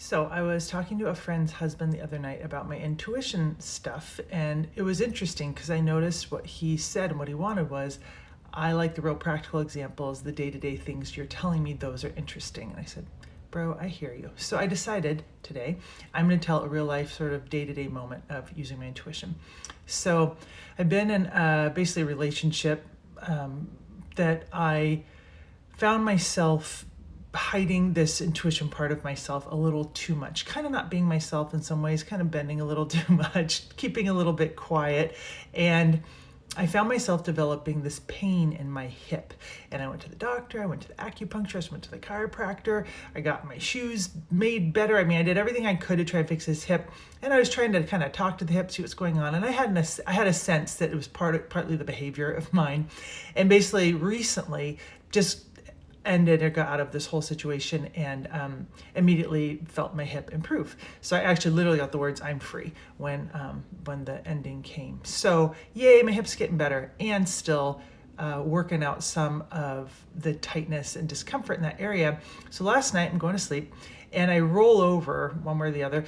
So I was talking to a friend's husband the other night about my intuition stuff, and it was interesting because I noticed what he said and what he wanted was, I like the real practical examples, the day-to-day things you're telling me, those are interesting. And I said, bro, I hear you. So I decided today I'm going to tell a real life sort of day-to-day moment of using my intuition. So I've been in basically a relationship that I found myself hiding this intuition part of myself a little too much, kind of not being myself in some ways, kind of bending a little too much, keeping a little bit quiet. And I found myself developing this pain in my hip. And I went to the doctor, I went to the acupuncturist, went to the chiropractor, I got my shoes made better. I mean, I did everything I could to try and fix this hip. And I was trying to kind of talk to the hip, see what's going on. And I had a sense that it was partly the behavior of mine. And basically recently just ended or got out of this whole situation and immediately felt my hip improve. So I actually literally got the words "I'm free" when the ending came. So yay, my hip's getting better, and still working out some of the tightness and discomfort in that area. So last night I'm going to sleep and I roll over one way or the other,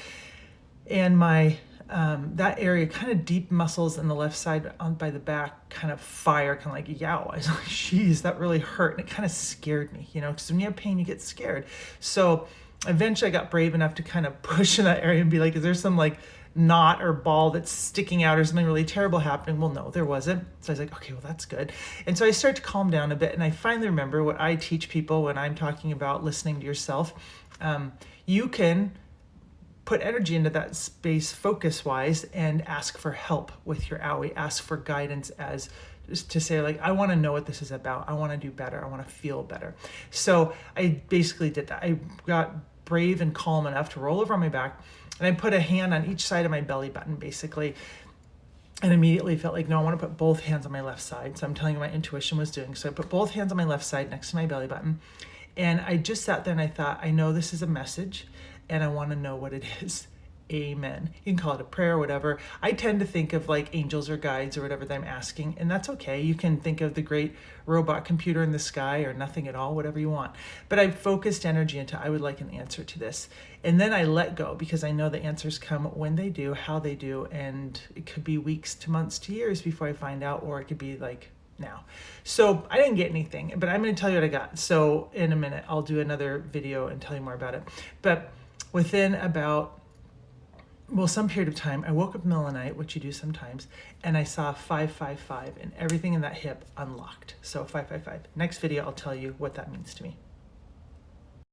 and my that area, kind of deep muscles in the left side on by the back, kind of fire, kind of like yow. I was like, geez, that really hurt. And it kind of scared me, because when you have pain, you get scared. So eventually I got brave enough to kind of push in that area and be like, is there some like knot or ball that's sticking out or something really terrible happening? Well, no, there wasn't. So I was like, okay, well, that's good. And so I start to calm down a bit. And I finally remember what I teach people when I'm talking about listening to yourself. You can put energy into that space focus-wise and ask for help with your owie, ask for guidance as just to say, like, I want to know what this is about. I want to do better. I want to feel better. So I basically did that. I got brave and calm enough to roll over on my back, and I put a hand on each side of my belly button, basically, and immediately felt like, no, I want to put both hands on my left side. So I'm telling you what my intuition was doing. So I put both hands on my left side next to my belly button, and I just sat there and I thought, I know this is a message, and I want to know what it is. Amen. You can call it a prayer or whatever. I tend to think of like angels or guides or whatever that I'm asking, and that's okay. You can think of the great robot computer in the sky or nothing at all, whatever you want. But I focused energy into, I would like an answer to this. And then I let go because I know the answers come when they do, how they do, and it could be weeks to months to years before I find out, or it could be like now. So I didn't get anything, but I'm going to tell you what I got. So in a minute, I'll do another video and tell you more about it. But within about, some period of time, I woke up in the middle of the night, which you do sometimes, and I saw 555 and everything in that hip unlocked. So 555. Next video, I'll tell you what that means to me.